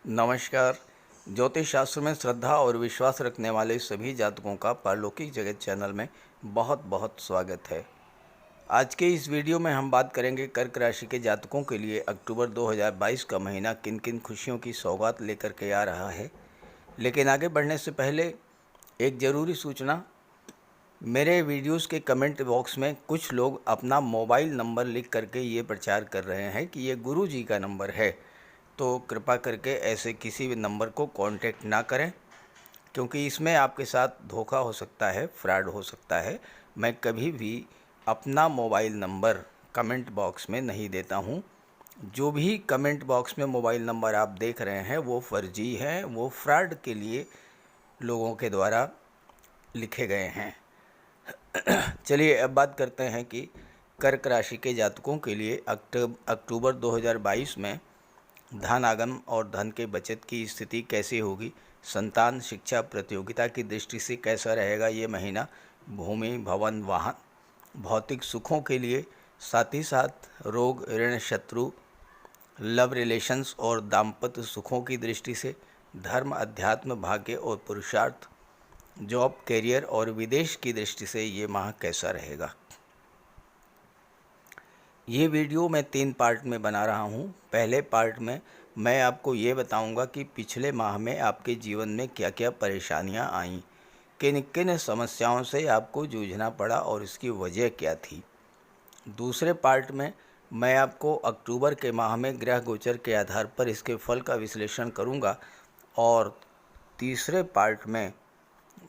नमस्कार। ज्योतिष शास्त्र में श्रद्धा और विश्वास रखने वाले सभी जातकों का पारलौकिक जगत चैनल में बहुत बहुत स्वागत है। आज के इस वीडियो में हम बात करेंगे कर्क राशि के जातकों के लिए अक्टूबर 2022 का महीना किन किन खुशियों की सौगात लेकर के आ रहा है। लेकिन आगे बढ़ने से पहले एक ज़रूरी सूचना। मेरे वीडियोस के कमेंट बॉक्स में कुछ लोग अपना मोबाइल नंबर लिख करके ये प्रचार कर रहे हैं कि ये गुरु जी का नंबर है, तो कृपा करके ऐसे किसी भी नंबर को कांटेक्ट ना करें, क्योंकि इसमें आपके साथ धोखा हो सकता है, फ्रॉड हो सकता है। मैं कभी भी अपना मोबाइल नंबर कमेंट बॉक्स में नहीं देता हूं। जो भी कमेंट बॉक्स में मोबाइल नंबर आप देख रहे हैं वो फर्जी हैं, वो फ्रॉड के लिए लोगों के द्वारा लिखे गए हैं। चलिए अब बात करते हैं कि कर्क राशि के जातकों के लिए अक्टूबर 2022 में धन आगमन और धन के बचत की स्थिति कैसी होगी, संतान, शिक्षा, प्रतियोगिता की दृष्टि से कैसा रहेगा ये महीना, भूमि, भवन, वाहन, भौतिक सुखों के लिए, साथ ही साथ रोग, ऋण, शत्रु, लव रिलेशंस और दाम्पत्य सुखों की दृष्टि से, धर्म, अध्यात्म, भाग्य और पुरुषार्थ, जॉब, करियर और विदेश की दृष्टि से ये माह कैसा रहेगा। ये वीडियो मैं 3 पार्ट में बना रहा हूँ। पहले पार्ट में मैं आपको ये बताऊँगा कि पिछले माह में आपके जीवन में क्या क्या परेशानियाँ आईं, किन किन समस्याओं से आपको जूझना पड़ा और इसकी वजह क्या थी। दूसरे पार्ट में मैं आपको अक्टूबर के माह में ग्रह गोचर के आधार पर इसके फल का विश्लेषण करूँगा। और तीसरे पार्ट में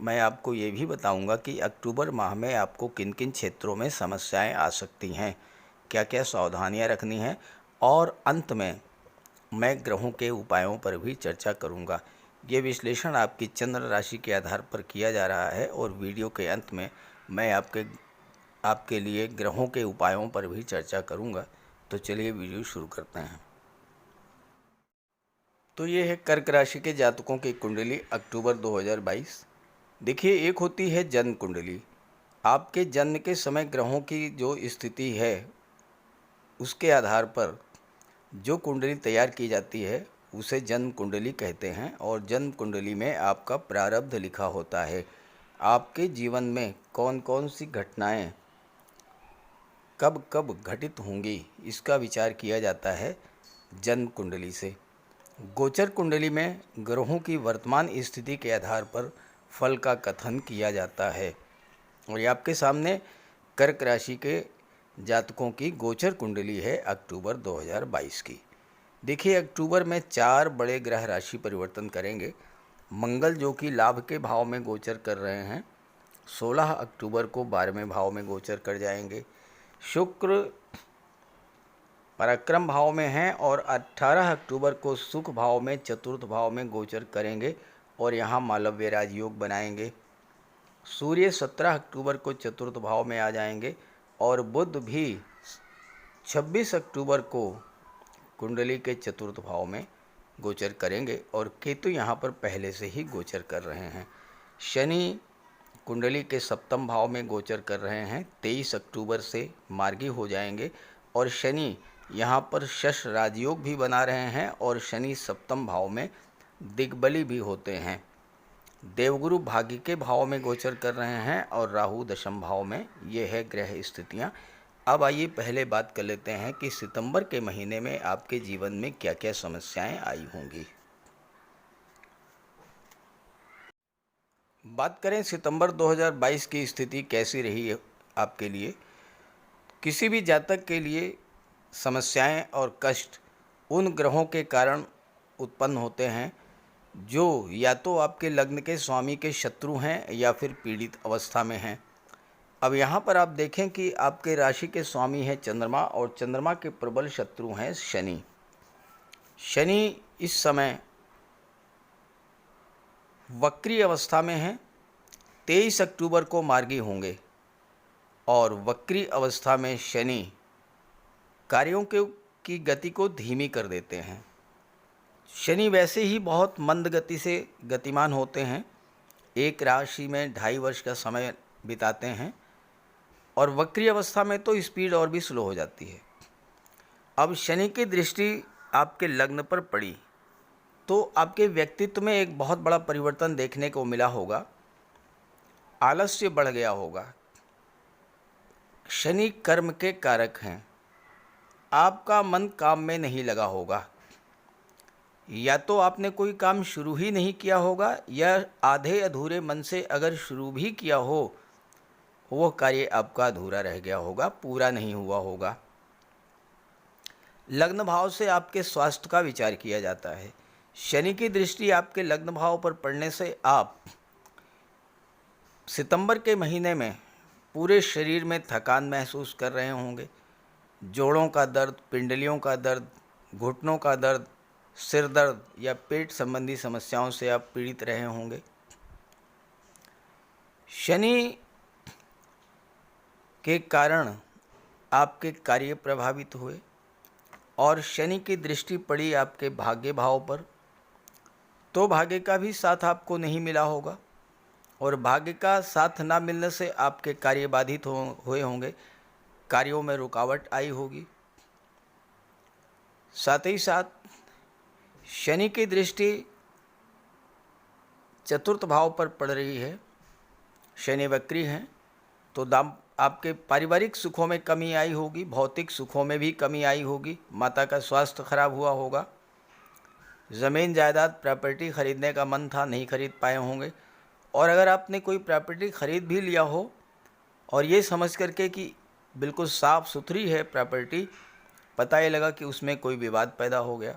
मैं आपको ये भी बताऊंगा कि अक्टूबर माह में आपको किन किन क्षेत्रों में समस्याएं आ सकती हैं, क्या क्या सावधानियां रखनी हैं, और अंत में मैं ग्रहों के उपायों पर भी चर्चा करूंगा। ये विश्लेषण आपकी चंद्र राशि के आधार पर किया जा रहा है और वीडियो के अंत में मैं आपके लिए ग्रहों के उपायों पर भी चर्चा करूंगा। तो चलिए वीडियो शुरू करते हैं। तो ये है कर्क राशि के जातकों की कुंडली अक्टूबर 2022। देखिए, एक होती है जन्म कुंडली। आपके जन्म के समय ग्रहों की जो स्थिति है उसके आधार पर जो कुंडली तैयार की जाती है उसे जन्म कुंडली कहते हैं। और जन्म कुंडली में आपका प्रारब्ध लिखा होता है। आपके जीवन में कौन कौन सी घटनाएं कब कब घटित होंगी इसका विचार किया जाता है जन्म कुंडली से। गोचर कुंडली में ग्रहों की वर्तमान स्थिति के आधार पर फल का कथन किया जाता है। और ये आपके सामने कर्क राशि के जातकों की गोचर कुंडली है अक्टूबर 2022 की। देखिए, अक्टूबर में 4 बड़े ग्रह राशि परिवर्तन करेंगे। मंगल जो कि लाभ के भाव में गोचर कर रहे हैं, 16 अक्टूबर को 12वें भाव में गोचर कर जाएंगे। शुक्र पराक्रम भाव में हैं और 18 अक्टूबर को सुख भाव में चतुर्थ भाव में गोचर करेंगे और यहाँ मालव्य राजयोग बनाएंगे। सूर्य 17 अक्टूबर को चतुर्थ भाव में आ जाएंगे और बुध भी 26 अक्टूबर को कुंडली के चतुर्थ भाव में गोचर करेंगे और केतु यहाँ पर पहले से ही गोचर कर रहे हैं। शनि कुंडली के सप्तम भाव में गोचर कर रहे हैं, 23 अक्टूबर से मार्गी हो जाएंगे। और शनि यहाँ पर शश राजयोग भी बना रहे हैं और शनि सप्तम भाव में दिग्बली भी होते हैं। देवगुरु भाग्य के भाव में गोचर कर रहे हैं और राहु दशम भाव में। ये है ग्रह स्थितियाँ। अब आइए पहले बात कर लेते हैं कि सितंबर के महीने में आपके जीवन में क्या क्या समस्याएं आई होंगी। बात करें सितंबर 2022 की स्थिति कैसी रही है आपके लिए। किसी भी जातक के लिए समस्याएं और कष्ट उन ग्रहों के कारण उत्पन्न होते हैं जो या तो आपके लग्न के स्वामी के शत्रु हैं या फिर पीड़ित अवस्था में हैं। अब यहाँ पर आप देखें कि आपके राशि के स्वामी हैं चंद्रमा और चंद्रमा के प्रबल शत्रु हैं शनि। शनि इस समय वक्री अवस्था में हैं, 23 अक्टूबर को मार्गी होंगे। और वक्री अवस्था में शनि कार्यों की गति को धीमी कर देते हैं। शनि वैसे ही बहुत मंद गति से गतिमान होते हैं, एक राशि में 2.5 वर्ष का समय बिताते हैं और वक्री अवस्था में तो स्पीड और भी स्लो हो जाती है। अब शनि की दृष्टि आपके लग्न पर पड़ी तो आपके व्यक्तित्व में एक बहुत बड़ा परिवर्तन देखने को मिला होगा। आलस्य बढ़ गया होगा। शनि कर्म के कारक हैं। आपका मन काम में नहीं लगा होगा, या तो आपने कोई काम शुरू ही नहीं किया होगा, या आधे अधूरे मन से अगर शुरू भी किया हो वो कार्य आपका अधूरा रह गया होगा, पूरा नहीं हुआ होगा। लग्न भाव से आपके स्वास्थ्य का विचार किया जाता है। शनि की दृष्टि आपके लग्न भाव पर पड़ने से आप सितंबर के महीने में पूरे शरीर में थकान महसूस कर रहे होंगे। जोड़ों का दर्द, पिंडलियों का दर्द, घुटनों का दर्द, सिर दर्द या पेट संबंधी समस्याओं से आप पीड़ित रहे होंगे। शनि के कारण आपके कार्य प्रभावित हुए और शनि की दृष्टि पड़ी आपके भाग्य भाव पर, तो भाग्य का भी साथ आपको नहीं मिला होगा और भाग्य का साथ ना मिलने से आपके कार्य बाधित हुए होंगे, कार्यों में रुकावट आई होगी। साथ ही साथ शनि की दृष्टि चतुर्थ भाव पर पड़ रही है। शनि वक्री हैं तो आपके पारिवारिक सुखों में कमी आई होगी, भौतिक सुखों में भी कमी आई होगी, माता का स्वास्थ्य खराब हुआ होगा। ज़मीन जायदाद प्रॉपर्टी खरीदने का मन था, नहीं खरीद पाए होंगे, और अगर आपने कोई प्रॉपर्टी खरीद भी लिया हो और ये समझ करके कि बिल्कुल साफ़ सुथरी है प्रॉपर्टी, पता ये लगा कि उसमें कोई विवाद पैदा हो गया।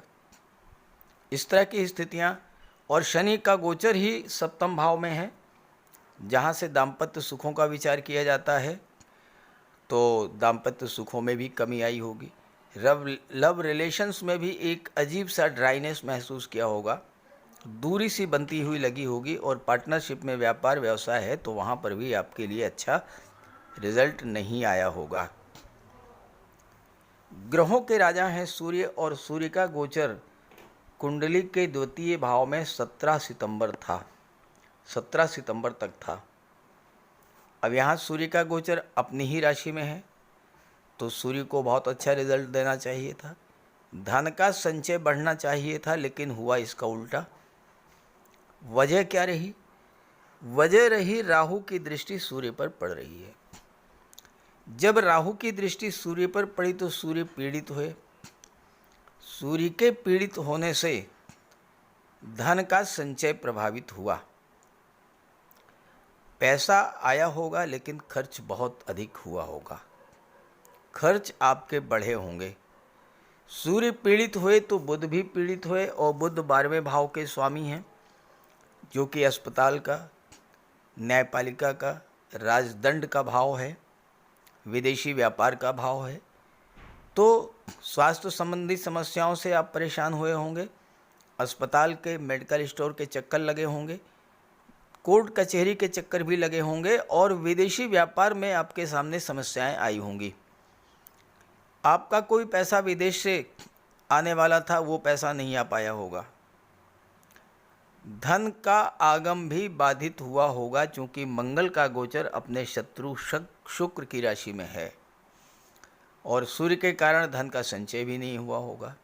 इस तरह की स्थितियाँ, और शनि का गोचर ही सप्तम भाव में है जहाँ से दाम्पत्य सुखों का विचार किया जाता है, तो दाम्पत्य सुखों में भी कमी आई होगी। लव रिलेशंस में भी एक अजीब सा ड्राइनेस महसूस किया होगा, दूरी सी बनती हुई लगी होगी, और पार्टनरशिप में व्यापार व्यवसाय है तो वहाँ पर भी आपके लिए अच्छा रिजल्ट नहीं आया होगा। ग्रहों के राजा हैं सूर्य, और सूर्य का गोचर कुंडली के द्वितीय भाव में 17 सितंबर था, 17 सितंबर तक था। अब यहाँ सूर्य का गोचर अपनी ही राशि में है तो सूर्य को बहुत अच्छा रिजल्ट देना चाहिए था, धन का संचय बढ़ना चाहिए था, लेकिन हुआ इसका उल्टा। वजह क्या रही? वजह रही राहु की दृष्टि सूर्य पर पड़ रही है। जब राहु की दृष्टि सूर्य पर पड़ी तो सूर्य पीड़ित हुए। सूर्य के पीड़ित होने से धन का संचय प्रभावित हुआ। पैसा आया होगा लेकिन खर्च बहुत अधिक हुआ होगा, खर्च आपके बढ़े होंगे। सूर्य पीड़ित हुए तो बुध भी पीड़ित हुए, और बुध 12वें भाव के स्वामी हैं जो कि अस्पताल का, न्यायपालिका का, राजदंड का भाव है, विदेशी व्यापार का भाव है। तो स्वास्थ्य संबंधी समस्याओं से आप परेशान हुए होंगे, अस्पताल के, मेडिकल स्टोर के चक्कर लगे होंगे, कोर्ट कचहरी के चक्कर भी लगे होंगे, और विदेशी व्यापार में आपके सामने समस्याएं आई होंगी। आपका कोई पैसा विदेश से आने वाला था, वो पैसा नहीं आ पाया होगा। धन का आगम भी बाधित हुआ होगा, क्योंकि मंगल का गोचर अपने शत्रु शुक्र की राशि में है, और सूर्य के कारण धन का संचय भी नहीं हुआ होगा।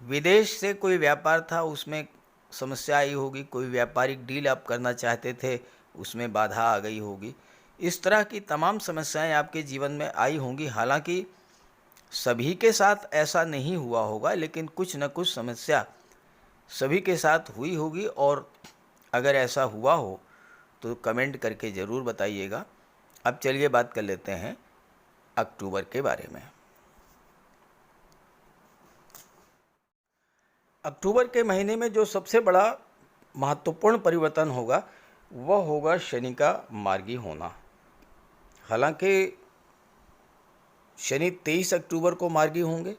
विदेश से कोई व्यापार था, उसमें समस्या आई होगी। कोई व्यापारिक डील आप करना चाहते थे, उसमें बाधा आ गई होगी। इस तरह की तमाम समस्याएं आपके जीवन में आई होंगी। हालांकि सभी के साथ ऐसा नहीं हुआ होगा, लेकिन कुछ न कुछ समस्या सभी के साथ हुई होगी, और अगर ऐसा हुआ हो तो कमेंट करके ज़रूर बताइएगा। अब चलिए बात कर लेते हैं अक्टूबर के बारे में। अक्टूबर के महीने में जो सबसे बड़ा महत्वपूर्ण परिवर्तन होगा वह होगा शनि का मार्गी होना। हालांकि शनि 23 अक्टूबर को मार्गी होंगे।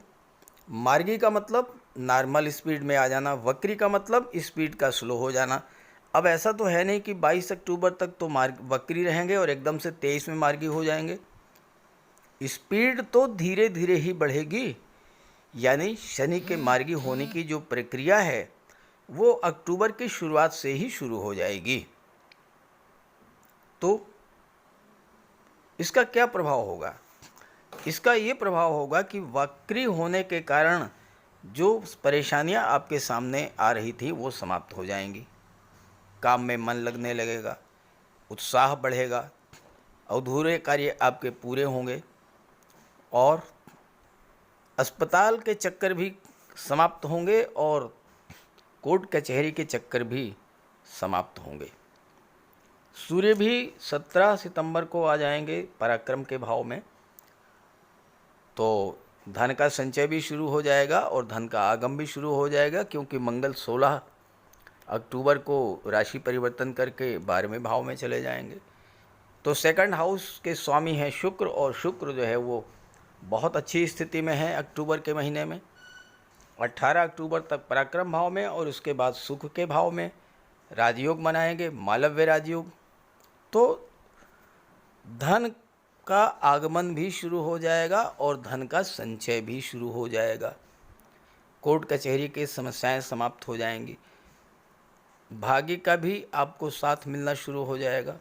मार्गी का मतलब नॉर्मल स्पीड में आ जाना, वक्री का मतलब स्पीड का स्लो हो जाना। अब ऐसा तो है नहीं कि 22 अक्टूबर तक तो वक्री रहेंगे और एकदम से 23 में मार्गी हो जाएंगे। स्पीड तो धीरे धीरे ही बढ़ेगी, यानी शनि के मार्गी होने की जो प्रक्रिया है वो अक्टूबर की शुरुआत से ही शुरू हो जाएगी। तो इसका क्या प्रभाव होगा? इसका ये प्रभाव होगा कि वक्री होने के कारण जो परेशानियां आपके सामने आ रही थी वो समाप्त हो जाएंगी। काम में मन लगने लगेगा, उत्साह बढ़ेगा, अधूरे कार्य आपके पूरे होंगे और अस्पताल के चक्कर भी समाप्त होंगे और कोर्ट कचहरी के चक्कर भी समाप्त होंगे। सूर्य भी 17 सितंबर को आ जाएंगे पराक्रम के भाव में, तो धन का संचय भी शुरू हो जाएगा और धन का आगम भी शुरू हो जाएगा, क्योंकि मंगल 16 अक्टूबर को राशि परिवर्तन करके 12वें भाव में चले जाएंगे। तो सेकंड हाउस के स्वामी हैं शुक्र, और शुक्र जो है वो बहुत अच्छी स्थिति में है अक्टूबर के महीने में। 18 अक्टूबर तक पराक्रम भाव में और उसके बाद सुख के भाव में राजयोग मनाएंगे, मालव्य राजयोग। तो धन का आगमन भी शुरू हो जाएगा और धन का संचय भी शुरू हो जाएगा। कोर्ट कचहरी की समस्याएं समाप्त हो जाएंगी। भाग्य का भी आपको साथ मिलना शुरू हो जाएगा,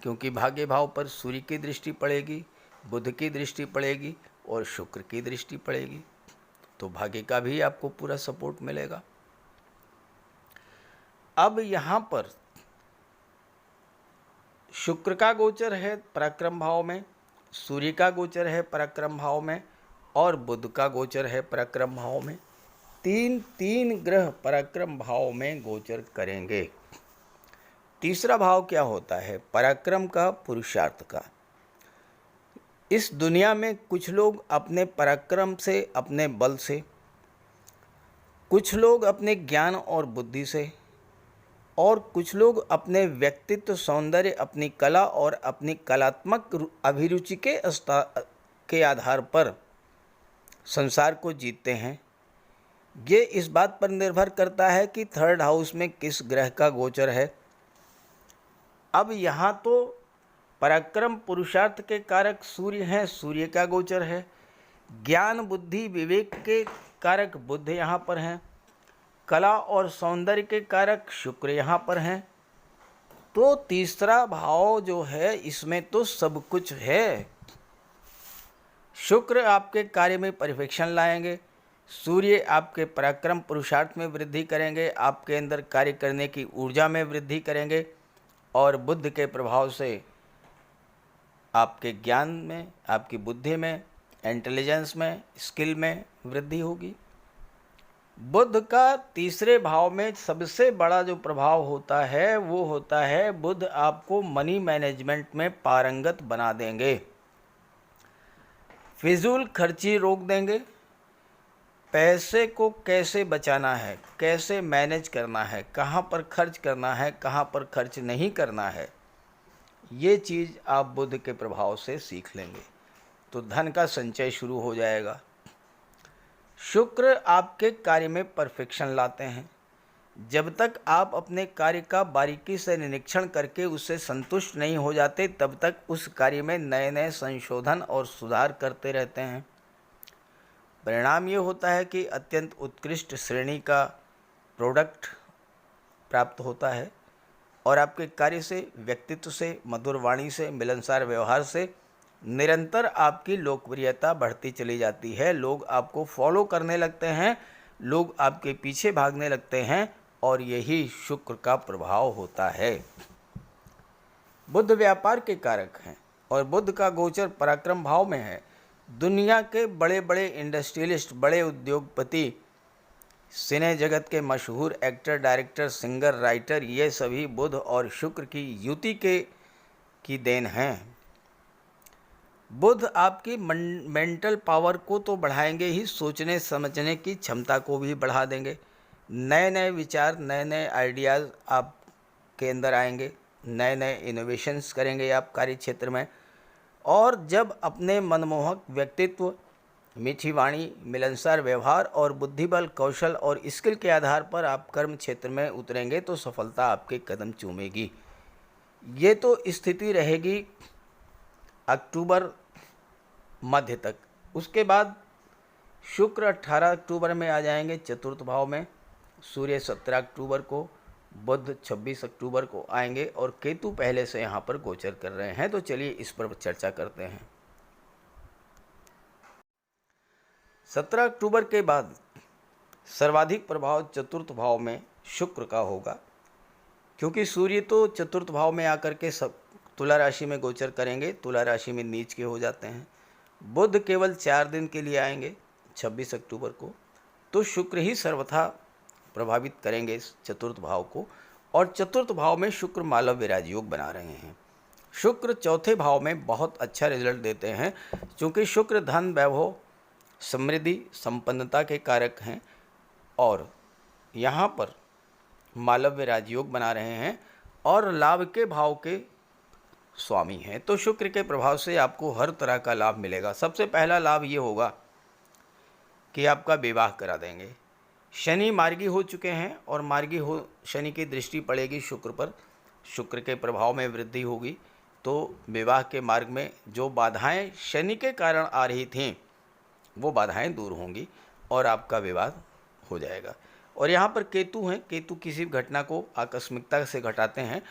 क्योंकि भाग्य भाव पर सूर्य की दृष्टि पड़ेगी, बुध की दृष्टि पड़ेगी और शुक्र की दृष्टि पड़ेगी। तो भाग्य का भी आपको पूरा सपोर्ट मिलेगा। अब यहाँ पर शुक्र का गोचर है पराक्रम भाव में, सूर्य का गोचर है पराक्रम भाव में और बुध का गोचर है पराक्रम भाव में। तीन ग्रह पराक्रम भाव में गोचर करेंगे। तीसरा भाव क्या होता है? पराक्रम का, पुरुषार्थ का। इस दुनिया में कुछ लोग अपने पराक्रम से, अपने बल से, कुछ लोग अपने ज्ञान और बुद्धि से, और कुछ लोग अपने व्यक्तित्व, सौंदर्य, अपनी कला और अपनी कलात्मक अभिरुचि के आधार पर संसार को जीतते हैं। ये इस बात पर निर्भर करता है कि थर्ड हाउस में किस ग्रह का गोचर है। अब यहाँ तो पराक्रम पुरुषार्थ के कारक सूर्य हैं, सूर्य का गोचर है। ज्ञान बुद्धि विवेक के कारक बुध यहाँ पर हैं। कला और सौंदर्य के कारक शुक्र यहाँ पर हैं। तो तीसरा भाव जो है इसमें तो सब कुछ है। शुक्र आपके कार्य में परफेक्शन लाएंगे, सूर्य आपके पराक्रम पुरुषार्थ में वृद्धि करेंगे, आपके अंदर कार्य करने की ऊर्जा में वृद्धि करेंगे, और बुध के प्रभाव से आपके ज्ञान में, आपकी बुद्धि में, इंटेलिजेंस में, स्किल में वृद्धि होगी। बुध का तीसरे भाव में सबसे बड़ा जो प्रभाव होता है वो होता है बुध आपको मनी मैनेजमेंट में पारंगत बना देंगे। फिजूल खर्ची रोक देंगे। पैसे को कैसे बचाना है, कैसे मैनेज करना है, कहाँ पर खर्च करना है, कहाँ पर खर्च नहीं करना है, ये चीज़ आप बुध के प्रभाव से सीख लेंगे। तो धन का संचय शुरू हो जाएगा। शुक्र आपके कार्य में परफेक्शन लाते हैं। जब तक आप अपने कार्य का बारीकी से निरीक्षण करके उससे संतुष्ट नहीं हो जाते, तब तक उस कार्य में नए नए संशोधन और सुधार करते रहते हैं। परिणाम ये होता है कि अत्यंत उत्कृष्ट श्रेणी का प्रोडक्ट प्राप्त होता है और आपके कार्य से, व्यक्तित्व से, मधुर वाणी से, मिलनसार व्यवहार से निरंतर आपकी लोकप्रियता बढ़ती चली जाती है। लोग आपको फॉलो करने लगते हैं, लोग आपके पीछे भागने लगते हैं, और यही शुक्र का प्रभाव होता है। बुध व्यापार के कारक हैं और बुध का गोचर पराक्रम भाव में है। दुनिया के बड़े बड़े इंडस्ट्रियलिस्ट, बड़े उद्योगपति, सिने जगत के मशहूर एक्टर, डायरेक्टर, सिंगर, राइटर, ये सभी बुध और शुक्र की युति की देन हैं। बुध आपकी मेंटल पावर को तो बढ़ाएंगे ही, सोचने समझने की क्षमता को भी बढ़ा देंगे। नए नए विचार, नए नए आइडियाज़ आपके अंदर आएंगे, नए नए इनोवेशंस करेंगे आप कार्य क्षेत्र में। और जब अपने मनमोहक व्यक्तित्व, मीठी वाणी, मिलनसार व्यवहार और बुद्धिबल, कौशल और स्किल के आधार पर आप कर्म क्षेत्र में उतरेंगे तो सफलता आपके कदम चूमेगी। ये तो स्थिति रहेगी अक्टूबर मध्य तक। उसके बाद शुक्र 18 अक्टूबर में आ जाएंगे चतुर्थ भाव में, सूर्य 17 अक्टूबर को, बुध 26 अक्टूबर को आएंगे और केतु पहले से यहाँ पर गोचर कर रहे हैं। तो चलिए इस पर चर्चा करते हैं। 17 अक्टूबर के बाद सर्वाधिक प्रभाव चतुर्थ भाव में शुक्र का होगा, क्योंकि सूर्य तो चतुर्थ भाव में आकर के सब तुला राशि में गोचर करेंगे, तुला राशि में नीच के हो जाते हैं। बुध केवल 4 दिन के लिए आएंगे 26 अक्टूबर को, तो शुक्र ही सर्वथा प्रभावित करेंगे इस चतुर्थ भाव को। और चतुर्थ भाव में शुक्र मालव विराज योग बना रहे हैं। शुक्र चौथे भाव में बहुत अच्छा रिजल्ट देते हैं, क्योंकि शुक्र धन, वैभव, समृद्धि, संपन्नता के कारक हैं और यहाँ पर मालव्य राजयोग बना रहे हैं और लाभ के भाव के स्वामी हैं। तो शुक्र के प्रभाव से आपको हर तरह का लाभ मिलेगा। सबसे पहला लाभ ये होगा कि आपका विवाह करा देंगे। शनि मार्गी हो चुके हैं और मार्गी हो शनि की दृष्टि पड़ेगी शुक्र पर, शुक्र के प्रभाव में वृद्धि होगी, तो विवाह के मार्ग में जो बाधाएं शनि के कारण आ रही थीं वो बाधाएं दूर होंगी और आपका विवाह हो जाएगा। और यहाँ पर केतु हैं, केतु किसी घटना को आकस्मिकता से घटाते हैं,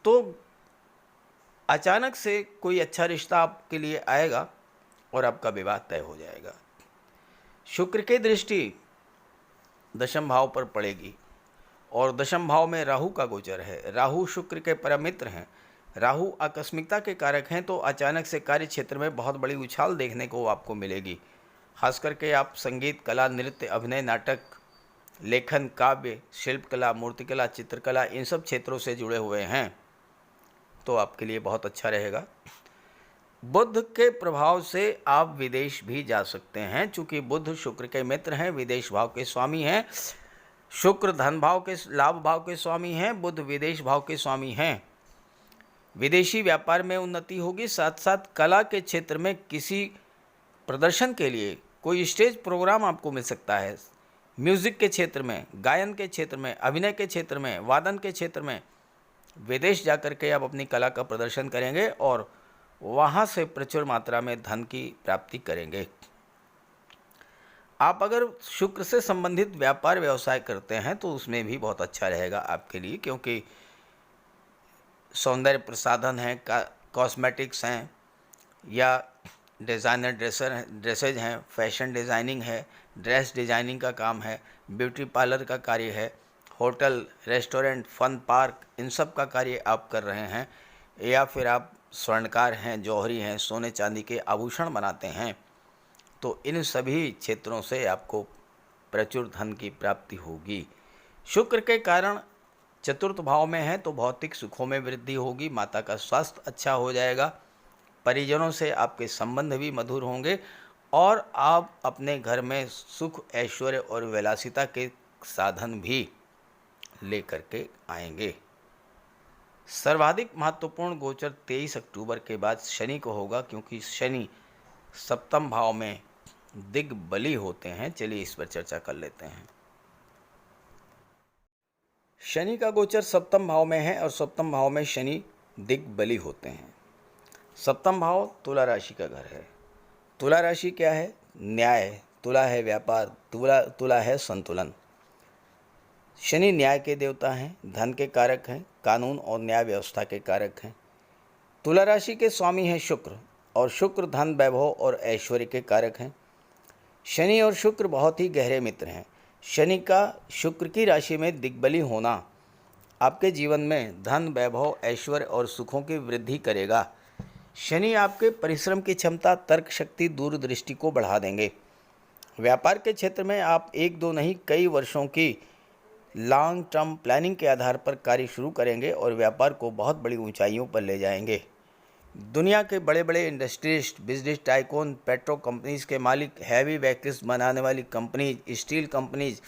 तो अचानक से कोई अच्छा रिश्ता आपके लिए आएगा और आपका विवाह तय हो जाएगा। शुक्र की दृष्टि दशम भाव पर पड़ेगी और दशम भाव में राहु का गोचर है। राहु शुक्र के परम मित्र हैं। राहु आकस्मिकता के कारक हैं, तो अचानक से कार्य क्षेत्र में बहुत बड़ी उछाल देखने को आपको मिलेगी। खास करके आप संगीत, कला, नृत्य, अभिनय, नाटक, लेखन, काव्य, शिल्पकला, मूर्तिकला, चित्रकला, इन सब क्षेत्रों से जुड़े हुए हैं तो आपके लिए बहुत अच्छा रहेगा। बुध के प्रभाव से आप विदेश भी जा सकते हैं, चूँकि बुध शुक्र के मित्र हैं, विदेश भाव के स्वामी हैं। शुक्र धन भाव के, लाभ भाव के स्वामी हैं, बुध विदेश भाव के स्वामी हैं। विदेशी व्यापार में उन्नति होगी। साथ साथ कला के क्षेत्र में किसी प्रदर्शन के लिए कोई स्टेज प्रोग्राम आपको मिल सकता है। म्यूज़िक के क्षेत्र में, गायन के क्षेत्र में, अभिनय के क्षेत्र में, वादन के क्षेत्र में विदेश जाकर के आप अपनी कला का प्रदर्शन करेंगे और वहाँ से प्रचुर मात्रा में धन की प्राप्ति करेंगे। आप अगर शुक्र से संबंधित व्यापार व्यवसाय करते हैं तो उसमें भी बहुत अच्छा रहेगा आपके लिए, क्योंकि सौंदर्य प्रसाधन हैं, कॉस्मेटिक्स हैं या डिज़ाइनर ड्रेसेज हैं, फैशन डिज़ाइनिंग है, ड्रेस डिज़ाइनिंग का काम है, ब्यूटी पार्लर का कार्य है, होटल, रेस्टोरेंट, फन पार्क, इन सब का कार्य आप कर रहे हैं, या फिर आप स्वर्णकार हैं, जौहरी हैं, सोने चांदी के आभूषण बनाते हैं, तो इन सभी क्षेत्रों से आपको प्रचुर धन की प्राप्ति होगी। शुक्र के कारण चतुर्थ भाव में है तो भौतिक सुखों में वृद्धि होगी, माता का स्वास्थ्य अच्छा हो जाएगा, परिजनों से आपके संबंध भी मधुर होंगे और आप अपने घर में सुख, ऐश्वर्य और विलासिता के साधन भी लेकर के आएंगे। सर्वाधिक महत्वपूर्ण गोचर 23 अक्टूबर के बाद शनि को होगा, क्योंकि शनि सप्तम भाव में दिग्बली होते हैं। चलिए इस पर चर्चा कर लेते हैं। शनि का गोचर सप्तम भाव में है और सप्तम भाव में शनि दिग्बली होते हैं। सप्तम भाव तुला राशि का घर है। तुला राशि क्या है? न्याय। तुला है व्यापार, तुला है संतुलन। शनि न्याय के देवता हैं, धन के कारक हैं, कानून और न्याय व्यवस्था के कारक हैं। तुला राशि के स्वामी हैं शुक्र और शुक्र धन, वैभव और ऐश्वर्य के कारक हैं। शनि और शुक्र बहुत ही गहरे मित्र हैं। शनि का शुक्र की राशि में दिग्बली होना आपके जीवन में धन, वैभव, ऐश्वर्य और सुखों की वृद्धि करेगा। शनि आपके परिश्रम की क्षमता, तर्क शक्ति, दूरदृष्टि को बढ़ा देंगे। व्यापार के क्षेत्र में आप 1-2 नहीं कई वर्षों की लॉन्ग टर्म प्लानिंग के आधार पर कार्य शुरू करेंगे और व्यापार को बहुत बड़ी ऊंचाइयों पर ले जाएंगे। दुनिया के बड़े बड़े industrialist, business tycoon, petro companies के मालिक, हैवी व्हीकल्स बनाने वाली कंपनीज, स्टील कंपनीज,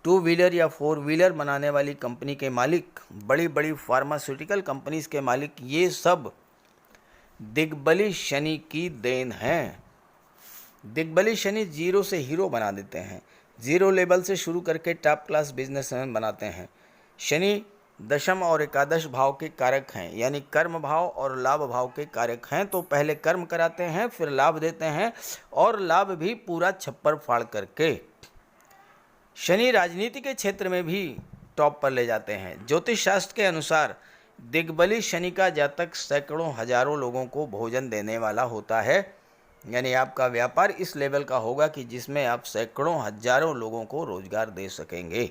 2 व्हीलर या 4 व्हीलर बनाने वाली कंपनी के मालिक, बड़ी बड़ी फार्मास्यूटिकल कंपनीज के मालिक, ये सब दिग्बली शनि की देन है। दिग्बली शनि जीरो से हीरो बना देते हैं, जीरो लेवल से शुरू करके टॉप क्लास बिजनेसमैन बनाते हैं। शनि दशम और एकादश भाव के कारक हैं, यानी कर्म भाव और लाभ भाव के कारक हैं। तो पहले कर्म कराते हैं, फिर लाभ देते हैं और लाभ भी पूरा छप्पर फाड़ करके। शनि राजनीति के क्षेत्र में भी टॉप पर ले जाते हैं। ज्योतिष शास्त्र के अनुसार दिग्बली शनि का जातक सैकड़ों हजारों लोगों को भोजन देने वाला होता है। यानी आपका व्यापार इस लेवल का होगा कि जिसमें आप सैकड़ों हजारों लोगों को रोजगार दे सकेंगे।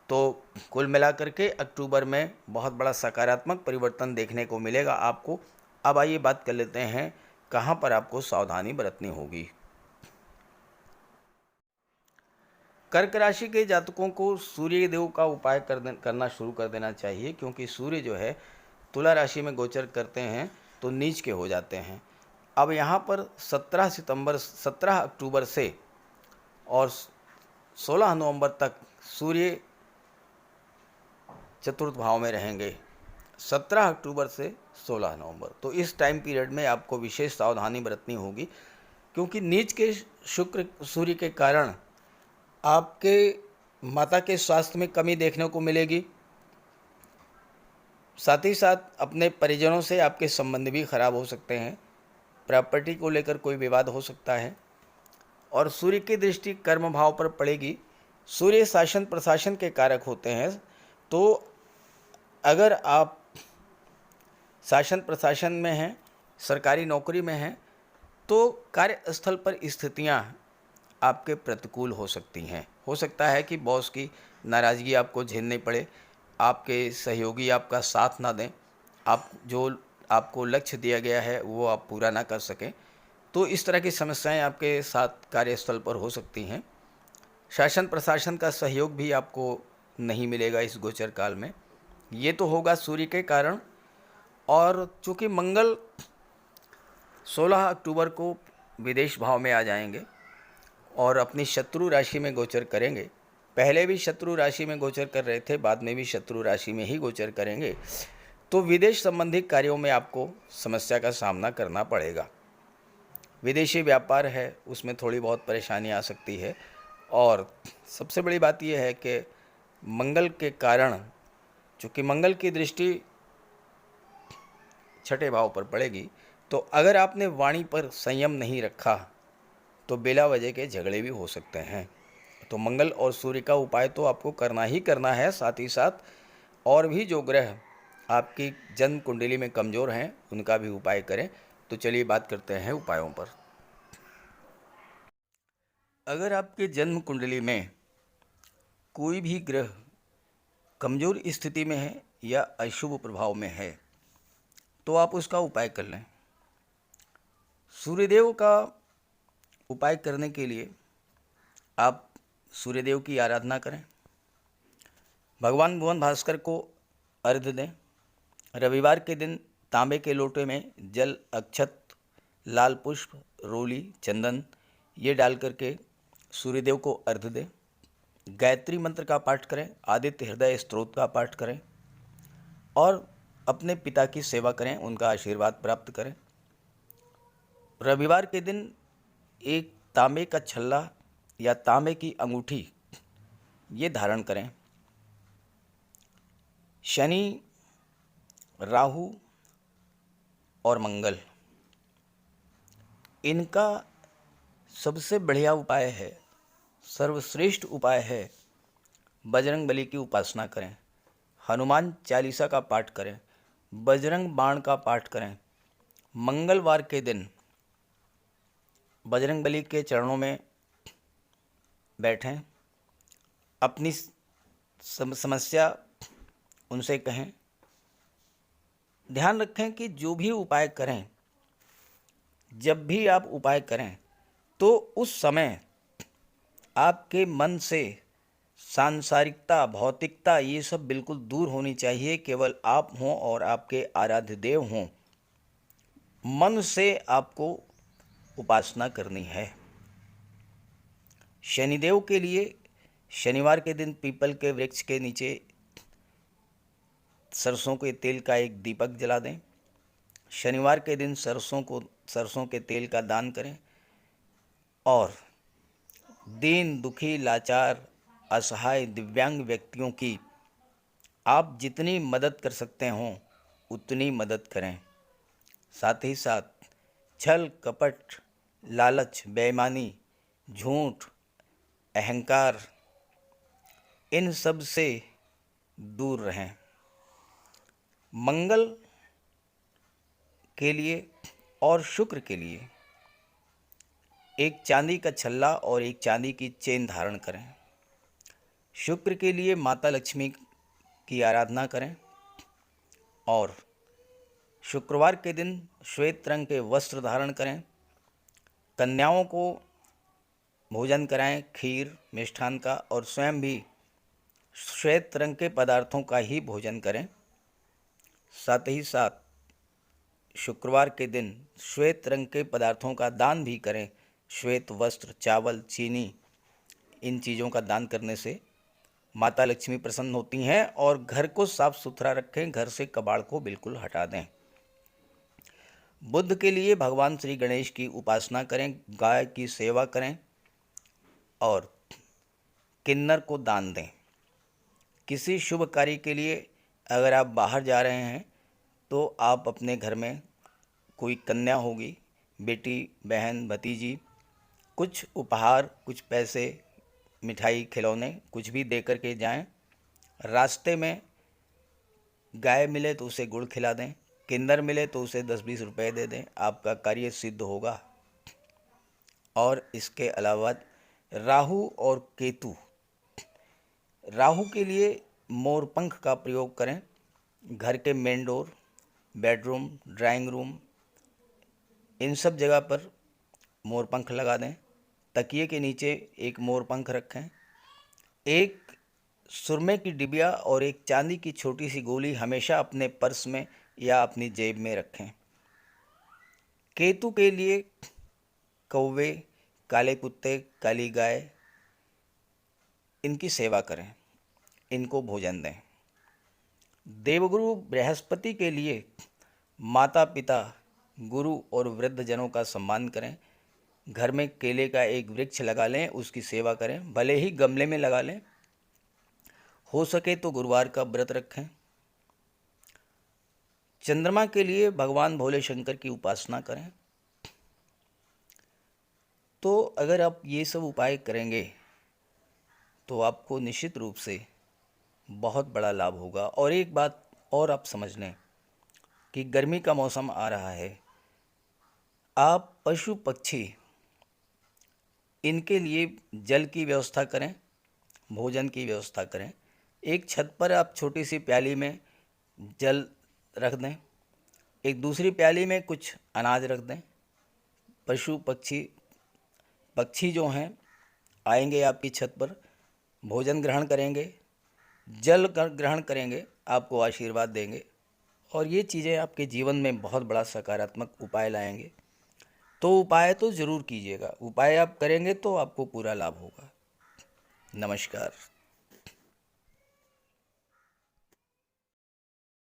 तो कुल मिलाकर के अक्टूबर में बहुत बड़ा सकारात्मक परिवर्तन देखने को मिलेगा आपको। अब आइए बात कर लेते हैं कहाँ पर आपको सावधानी बरतनी होगी। कर्क राशि के जातकों को सूर्य देव का उपाय करना शुरू कर देना चाहिए, क्योंकि सूर्य जो है तुला राशि में गोचर करते हैं तो नीच के हो जाते हैं। अब यहाँ पर 17 अक्टूबर से और 16 नवंबर तक सूर्य चतुर्थ भाव में रहेंगे, 17 अक्टूबर से 16 नवंबर। तो इस टाइम पीरियड में आपको विशेष सावधानी बरतनी होगी, क्योंकि नीच के शुक्र सूर्य के कारण आपके माता के स्वास्थ्य में कमी देखने को मिलेगी। साथ ही साथ अपने परिजनों से आपके संबंध भी खराब हो सकते हैं। प्रॉपर्टी को लेकर कोई विवाद हो सकता है। और सूर्य की दृष्टि कर्म भाव पर पड़ेगी। सूर्य शासन प्रशासन के कारक होते हैं, तो अगर आप शासन प्रशासन में हैं, सरकारी नौकरी में हैं, तो कार्यस्थल पर स्थितियां आपके प्रतिकूल हो सकती हैं। हो सकता है कि बॉस की नाराज़गी आपको झेलनी पड़े, आपके सहयोगी आपका साथ ना दें, आप जो आपको लक्ष्य दिया गया है वो आप पूरा ना कर सकें। तो इस तरह की समस्याएं आपके साथ कार्यस्थल पर हो सकती हैं। शासन प्रशासन का सहयोग भी आपको नहीं मिलेगा इस गोचर काल में। ये तो होगा सूर्य के कारण। और चूँकि मंगल 16 अक्टूबर को विदेश भाव में आ जाएंगे और अपनी शत्रु राशि में गोचर करेंगे, पहले भी शत्रु राशि में गोचर कर रहे थे, बाद में भी शत्रु राशि में ही गोचर करेंगे, तो विदेश संबंधी कार्यों में आपको समस्या का सामना करना पड़ेगा। विदेशी व्यापार है उसमें थोड़ी बहुत परेशानी आ सकती है। और सबसे बड़ी बात यह है कि मंगल के कारण, चूँकि मंगल की दृष्टि छठे भाव पर पड़ेगी, तो अगर आपने वाणी पर संयम नहीं रखा तो बिला वजह के झगड़े भी हो सकते हैं। तो मंगल और सूर्य का उपाय तो आपको करना ही करना है। साथ ही साथ और भी जो ग्रह आपकी जन्म कुंडली में कमज़ोर हैं उनका भी उपाय करें। तो चलिए बात करते हैं उपायों पर। अगर आपके जन्म कुंडली में कोई भी ग्रह कमज़ोर स्थिति में है या अशुभ प्रभाव में है तो आप उसका उपाय कर लें। सूर्यदेव का उपाय करने के लिए आप सूर्यदेव की आराधना करें, भगवान भुवन भास्कर को अर्घ्य दें। रविवार के दिन तांबे के लोटे में जल, अक्षत, लाल पुष्प, रोली, चंदन ये डाल करके सूर्यदेव को अर्घ्य दें। गायत्री मंत्र का पाठ करें, आदित्य हृदय स्तोत्र का पाठ करें और अपने पिता की सेवा करें, उनका आशीर्वाद प्राप्त करें। रविवार के दिन एक तांबे का छल्ला या तांबे की अंगूठी ये धारण करें। शनि, राहु और मंगल, इनका सबसे बढ़िया उपाय है, सर्वश्रेष्ठ उपाय है, बजरंग बली की उपासना करें, हनुमान चालीसा का पाठ करें, बजरंग बाण का पाठ करें। मंगलवार के दिन बजरंग बली के चरणों में बैठें, अपनी समस्या उनसे कहें। ध्यान रखें कि जो भी उपाय करें, जब भी आप उपाय करें तो उस समय आपके मन से सांसारिकता, भौतिकता ये सब बिल्कुल दूर होनी चाहिए। केवल आप हों और आपके आराध्य देव हों। मन से आपको उपासना करनी है। शनिदेव के लिए शनिवार के दिन पीपल के वृक्ष के नीचे सरसों के तेल का एक दीपक जला दें। शनिवार के दिन सरसों के तेल का दान करें और दीन, दुखी, लाचार, असहाय, दिव्यांग व्यक्तियों की आप जितनी मदद कर सकते हों उतनी मदद करें। साथ ही साथ छल, कपट, लालच, बेईमानी, झूठ, अहंकार, इन सब से दूर रहें। मंगल के लिए और शुक्र के लिए एक चांदी का छल्ला और एक चांदी की चेन धारण करें। शुक्र के लिए माता लक्ष्मी की आराधना करें और शुक्रवार के दिन श्वेत रंग के वस्त्र धारण करें। कन्याओं को भोजन कराएं खीर मिष्ठान का, और स्वयं भी श्वेत रंग के पदार्थों का ही भोजन करें। साथ ही साथ शुक्रवार के दिन श्वेत रंग के पदार्थों का दान भी करें। श्वेत वस्त्र, चावल, चीनी, इन चीज़ों का दान करने से माता लक्ष्मी प्रसन्न होती हैं। और घर को साफ सुथरा रखें, घर से कबाड़ को बिल्कुल हटा दें। बुध के लिए भगवान श्री गणेश की उपासना करें, गाय की सेवा करें और किन्नर को दान दें। किसी शुभ कार्य के लिए अगर आप बाहर जा रहे हैं तो आप अपने घर में कोई कन्या होगी, बेटी, बहन, भतीजी, कुछ उपहार, कुछ पैसे, मिठाई, खिलौने कुछ भी दे कर के जाएं। रास्ते में गाय मिले तो उसे गुड़ खिला दें, किन्नर मिले तो उसे 10-20 रुपए दे दें, आपका कार्य सिद्ध होगा। और इसके अलावा राहु और केतु, राहु के लिए मोरपंख का प्रयोग करें। घर के main door, bedroom, drawing room, इन सब जगह पर मोरपंख लगा दें। तकिए के नीचे एक मोरपंख रखें। एक सुरमे की डिबिया और एक चांदी की छोटी सी गोली हमेशा अपने पर्स में या अपनी जेब में रखें। केतु के लिए कौवे, काले कुत्ते, काली गाय, इनकी सेवा करें, इनको भोजन दें। देवगुरु बृहस्पति के लिए माता पिता, गुरु और वृद्ध जनों का सम्मान करें। घर में केले का एक वृक्ष लगा लें, उसकी सेवा करें, भले ही गमले में लगा लें। हो सके तो गुरुवार का व्रत रखें। चंद्रमा के लिए भगवान भोले शंकर की उपासना करें। तो अगर आप ये सब उपाय करेंगे तो आपको निश्चित रूप से बहुत बड़ा लाभ होगा। और एक बात और आप समझ लें कि गर्मी का मौसम आ रहा है, आप पशु पक्षी इनके लिए जल की व्यवस्था करें, भोजन की व्यवस्था करें। एक छत पर आप छोटी सी प्याली में जल रख दें, एक दूसरी प्याली में कुछ अनाज रख दें। पशु पक्षी जो हैं आएंगे आपकी छत पर, भोजन ग्रहण करेंगे, जल ग्रहण करेंगे, आपको आशीर्वाद देंगे और ये चीज़ें आपके जीवन में बहुत बड़ा सकारात्मक उपाय लाएंगे। तो उपाय तो ज़रूर कीजिएगा, उपाय आप करेंगे तो आपको पूरा लाभ होगा। नमस्कार।